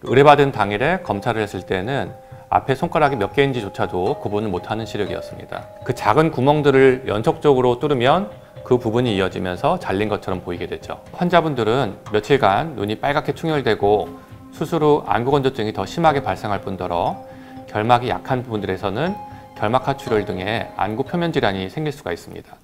의뢰받은 당일에 검사를 했을 때는 앞에 손가락이 몇 개인지조차도 구분을 못하는 시력이었습니다. 그 작은 구멍들을 연속적으로 뚫으면 그 부분이 이어지면서 잘린 것처럼 보이게 되죠. 환자분들은 며칠간 눈이 빨갛게 충혈되고 수술 후 안구건조증이 더 심하게 발생할 뿐더러 결막이 약한 부분들에서는 결막 하출혈 등의 안구 표면 질환이 생길 수가 있습니다.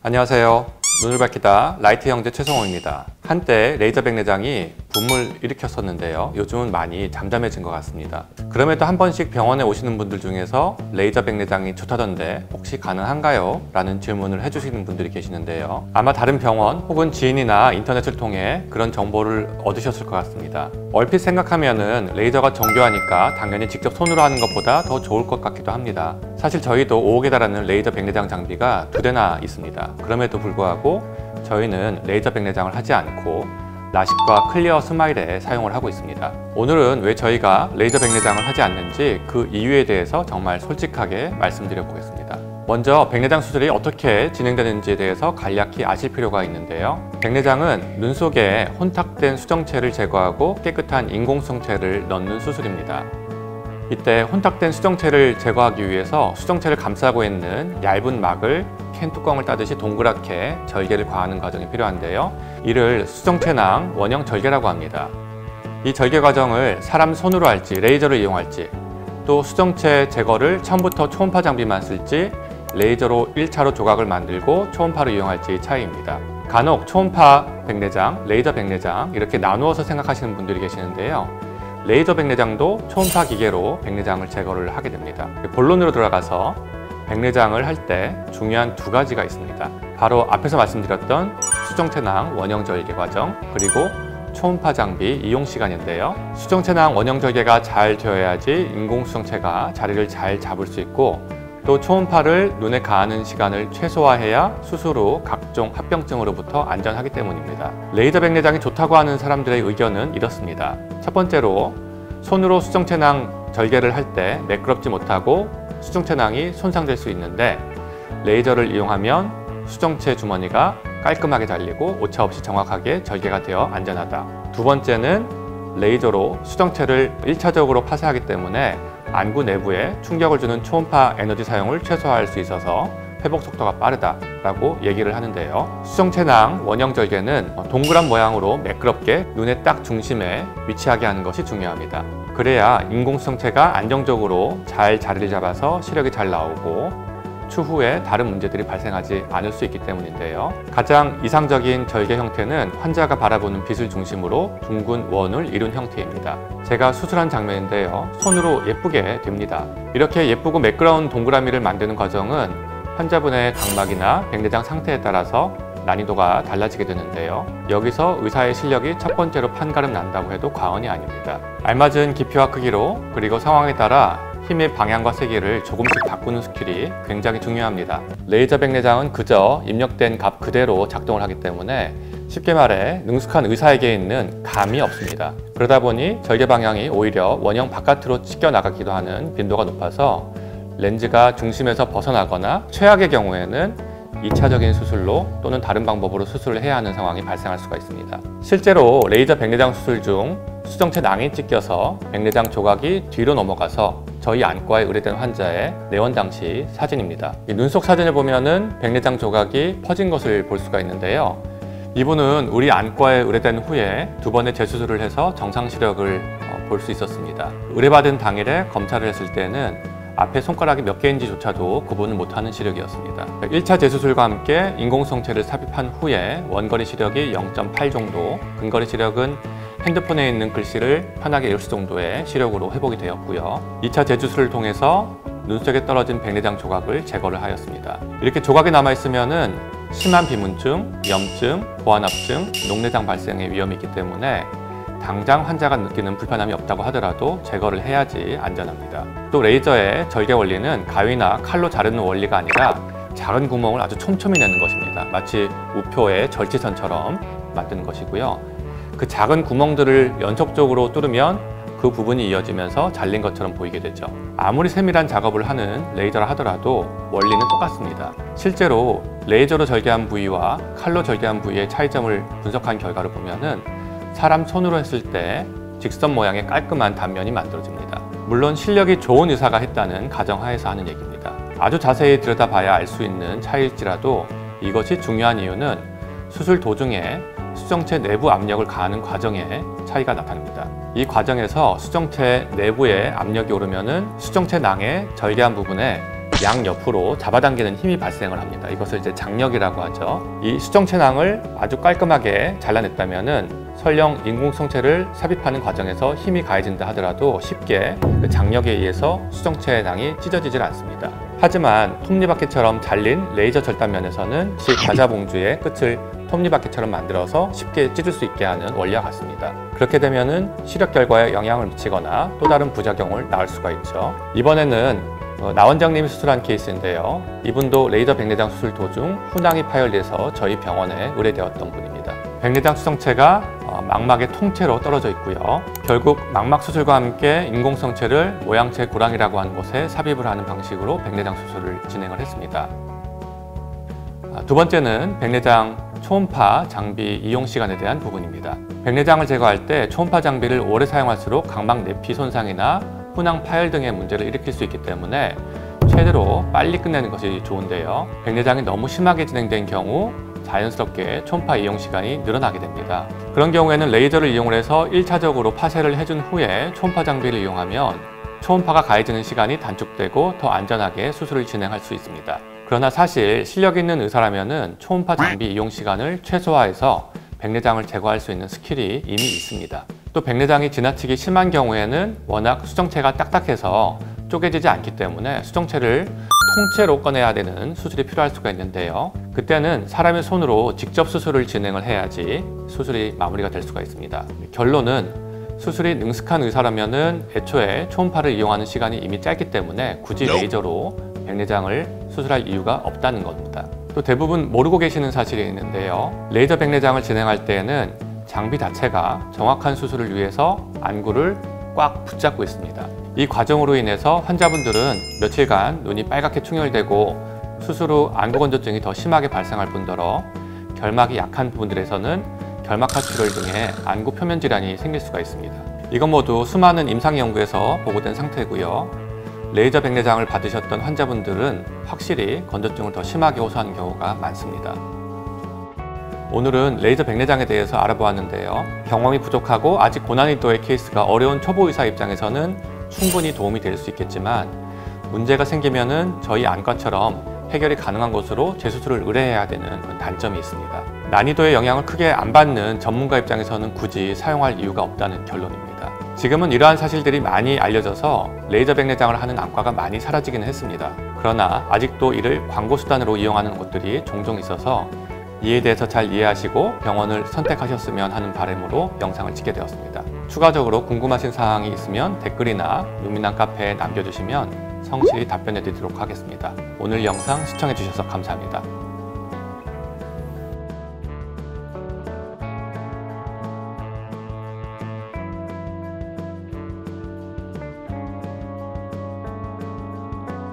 안녕하세요. 눈을 밝히다 라이트 형제 최성호입니다. 한때 레이저 백내장이 붐을 일으켰었는데요. 요즘은 많이 잠잠해진 것 같습니다. 그럼에도 한 번씩 병원에 오시는 분들 중에서 레이저 백내장이 좋다던데 혹시 가능한가요? 라는 질문을 해주시는 분들이 계시는데요. 아마 다른 병원 혹은 지인이나 인터넷을 통해 그런 정보를 얻으셨을 것 같습니다. 얼핏 생각하면은 레이저가 정교하니까 당연히 직접 손으로 하는 것보다 더 좋을 것 같기도 합니다. 사실 저희도 5억에 달하는 레이저 백내장 장비가 2대나 있습니다. 그럼에도 불구하고 저희는 레이저 백내장을 하지 않고 라식과 클리어 스마일에 사용을 하고 있습니다. 오늘은 왜 저희가 레이저 백내장을 하지 않는지 그 이유에 대해서 정말 솔직하게 말씀드려 보겠습니다. 먼저 백내장 수술이 어떻게 진행되는지에 대해서 간략히 아실 필요가 있는데요. 백내장은 눈 속에 혼탁된 수정체를 제거하고 깨끗한 인공수정체를 넣는 수술입니다. 이때 혼탁된 수정체를 제거하기 위해서 수정체를 감싸고 있는 얇은 막을 캔 뚜껑을 따듯이 동그랗게 절개를 과하는 과정이 필요한데요. 이를 수정체낭 원형 절개라고 합니다. 이 절개 과정을 사람 손으로 할지 레이저를 이용할지 또 수정체 제거를 처음부터 초음파 장비만 쓸지 레이저로 1차로 조각을 만들고 초음파를 이용할지의 차이입니다. 간혹 초음파 백내장, 레이저 백내장 이렇게 나누어서 생각하시는 분들이 계시는데요. 레이저 백내장도 초음파 기계로 백내장을 제거를 하게 됩니다. 본론으로 들어가서 백내장을 할 때 중요한 두 가지가 있습니다. 바로 앞에서 말씀드렸던 수정체낭 원형 절개 과정 그리고 초음파 장비 이용 시간인데요. 수정체낭 원형 절개가 잘 되어야지 인공수정체가 자리를 잘 잡을 수 있고 또 초음파를 눈에 가하는 시간을 최소화해야 수술 후 각종 합병증으로부터 안전하기 때문입니다. 레이저 백내장이 좋다고 하는 사람들의 의견은 이렇습니다. 첫 번째로 손으로 수정체낭 절개를 할 때 매끄럽지 못하고 수정체낭이 손상될 수 있는데 레이저를 이용하면 수정체 주머니가 깔끔하게 달리고 오차 없이 정확하게 절개가 되어 안전하다. 두 번째는 레이저로 수정체를 1차적으로 파쇄하기 때문에 안구 내부에 충격을 주는 초음파 에너지 사용을 최소화할 수 있어서 회복 속도가 빠르다라고 얘기를 하는데요. 수정체낭 원형 절개는 동그란 모양으로 매끄럽게 눈의 딱 중심에 위치하게 하는 것이 중요합니다. 그래야 인공수정체가 안정적으로 잘 자리를 잡아서 시력이 잘 나오고 추후에 다른 문제들이 발생하지 않을 수 있기 때문인데요. 가장 이상적인 절개 형태는 환자가 바라보는 빛을 중심으로 둥근 원을 이룬 형태입니다. 제가 수술한 장면인데요. 손으로 예쁘게 됩니다. 이렇게 예쁘고 매끄러운 동그라미를 만드는 과정은 환자분의 각막이나 백내장 상태에 따라서 난이도가 달라지게 되는데요. 여기서 의사의 실력이 첫 번째로 판가름 난다고 해도 과언이 아닙니다. 알맞은 깊이와 크기로 그리고 상황에 따라 힘의 방향과 세기를 조금씩 바꾸는 스킬이 굉장히 중요합니다. 레이저 백내장은 그저 입력된 값 그대로 작동을 하기 때문에 쉽게 말해 능숙한 의사에게 있는 감이 없습니다. 그러다 보니 절개 방향이 오히려 원형 바깥으로 찢겨 나가기도 하는 빈도가 높아서 렌즈가 중심에서 벗어나거나 최악의 경우에는 2차적인 수술로 또는 다른 방법으로 수술을 해야 하는 상황이 발생할 수가 있습니다. 실제로 레이저 백내장 수술 중 수정체 낭이 찢겨서 백내장 조각이 뒤로 넘어가서 저희 안과에 의뢰된 환자의 내원 당시 사진입니다. 눈 속 사진을 보면은 백내장 조각이 퍼진 것을 볼 수가 있는데요. 이분은 우리 안과에 의뢰된 후에 2번의 재수술을 해서 정상 시력을 볼 수 있었습니다. 의뢰받은 당일에 검사를 했을 때는 앞에 손가락이 몇 개인지조차도 구분을 못하는 시력이었습니다. 1차 재수술과 함께 인공수정체를 삽입한 후에 원거리 시력이 0.8 정도, 근거리 시력은 핸드폰에 있는 글씨를 편하게 읽을 정도의 시력으로 회복이 되었고요. 2차 재수술을 통해서 눈 속에 떨어진 백내장 조각을 제거를 하였습니다. 이렇게 조각이 남아있으면 심한 비문증, 염증, 고환압증, 녹내장 발생의 위험이 있기 때문에 당장 환자가 느끼는 불편함이 없다고 하더라도 제거를 해야지 안전합니다. 또 레이저의 절개 원리는 가위나 칼로 자르는 원리가 아니라 작은 구멍을 아주 촘촘히 내는 것입니다. 마치 우표의 절지선처럼 만드는 것이고요. 그 작은 구멍들을 연속적으로 뚫으면 그 부분이 이어지면서 잘린 것처럼 보이게 되죠. 아무리 세밀한 작업을 하는 레이저라 하더라도 원리는 똑같습니다. 실제로 레이저로 절개한 부위와 칼로 절개한 부위의 차이점을 분석한 결과를 보면은 사람 손으로 했을 때 직선 모양의 깔끔한 단면이 만들어집니다. 물론 실력이 좋은 의사가 했다는 가정하에서 하는 얘기입니다. 아주 자세히 들여다봐야 알 수 있는 차이일지라도 이것이 중요한 이유는 수술 도중에 수정체 내부 압력을 가하는 과정에 차이가 나타납니다. 이 과정에서 수정체 내부에 압력이 오르면은 수정체 낭의 절개한 부분에 양옆으로 잡아당기는 힘이 발생을 합니다. 이것을 이제 장력이라고 하죠. 이 수정체 낭을 아주 깔끔하게 잘라냈다면은 설령 인공수정체를 삽입하는 과정에서 힘이 가해진다 하더라도 쉽게 그 장력에 의해서 수정체 낭이 찢어지질 않습니다. 하지만 톱니바퀴처럼 잘린 레이저 절단면에서는 과자 봉주의 끝을 톱니바퀴처럼 만들어서 쉽게 찢을 수 있게 하는 원리와 같습니다. 그렇게 되면은 시력 결과에 영향을 미치거나 또 다른 부작용을 낳을 수가 있죠. 이번에는 나 원장님이 수술한 케이스인데요. 이분도 레이저 백내장 수술 도중 훈항이 파열돼서 저희 병원에 의뢰되었던 분입니다. 백내장 수정체가 망막의 통째로 떨어져 있고요. 결국 망막 수술과 함께 인공수정체를 모양체 고랑이라고 하는 곳에 삽입을 하는 방식으로 백내장 수술을 진행을 했습니다. 두 번째는 백내장 초음파 장비 이용 시간에 대한 부분입니다. 백내장을 제거할 때 초음파 장비를 오래 사용할수록 각막 내피 손상이나 훈항 파열 등의 문제를 일으킬 수 있기 때문에 최대로 빨리 끝내는 것이 좋은데요. 백내장이 너무 심하게 진행된 경우 자연스럽게 초음파 이용 시간이 늘어나게 됩니다. 그런 경우에는 레이저를 이용해서 1차적으로 파쇄를 해준 후에 초음파 장비를 이용하면 초음파가 가해지는 시간이 단축되고 더 안전하게 수술을 진행할 수 있습니다. 그러나 사실 실력 있는 의사라면 초음파 장비 이용 시간을 최소화해서 백내장을 제거할 수 있는 스킬이 이미 있습니다. 또 백내장이 지나치게 심한 경우에는 워낙 수정체가 딱딱해서 쪼개지지 않기 때문에 수정체를 통째로 꺼내야 되는 수술이 필요할 수가 있는데요. 그때는 사람의 손으로 직접 수술을 진행을 해야지 수술이 마무리가 될 수가 있습니다. 결론은 수술이 능숙한 의사라면 애초에 초음파를 이용하는 시간이 이미 짧기 때문에 굳이 레이저로 백내장을 수술할 이유가 없다는 겁니다. 또 대부분 모르고 계시는 사실이 있는데요. 레이저 백내장을 진행할 때에는 장비 자체가 정확한 수술을 위해서 안구를 꽉 붙잡고 있습니다. 이 과정으로 인해서 환자분들은 며칠간 눈이 빨갛게 충혈되고 수술 후 안구 건조증이 더 심하게 발생할 뿐더러 결막이 약한 부분들에서는 결막하출혈 등의 안구 표면 질환이 생길 수가 있습니다. 이건 모두 수많은 임상 연구에서 보고된 상태고요. 레이저 백내장을 받으셨던 환자분들은 확실히 건조증을 더 심하게 호소하는 경우가 많습니다. 오늘은 레이저 백내장에 대해서 알아보았는데요. 경험이 부족하고 아직 고난이도의 케이스가 어려운 초보 의사 입장에서는 충분히 도움이 될 수 있겠지만 문제가 생기면은 저희 안과처럼 해결이 가능한 곳으로 재수술을 의뢰해야 되는 단점이 있습니다. 난이도에 영향을 크게 안 받는 전문가 입장에서는 굳이 사용할 이유가 없다는 결론입니다. 지금은 이러한 사실들이 많이 알려져서 레이저 백내장을 하는 안과가 많이 사라지기는 했습니다. 그러나 아직도 이를 광고 수단으로 이용하는 곳들이 종종 있어서 이에 대해서 잘 이해하시고 병원을 선택하셨으면 하는 바람으로 영상을 찍게 되었습니다. 추가적으로 궁금하신 사항이 있으면 댓글이나 루미난 카페에 남겨주시면 성실히 답변해 드리도록 하겠습니다. 오늘 영상 시청해 주셔서 감사합니다.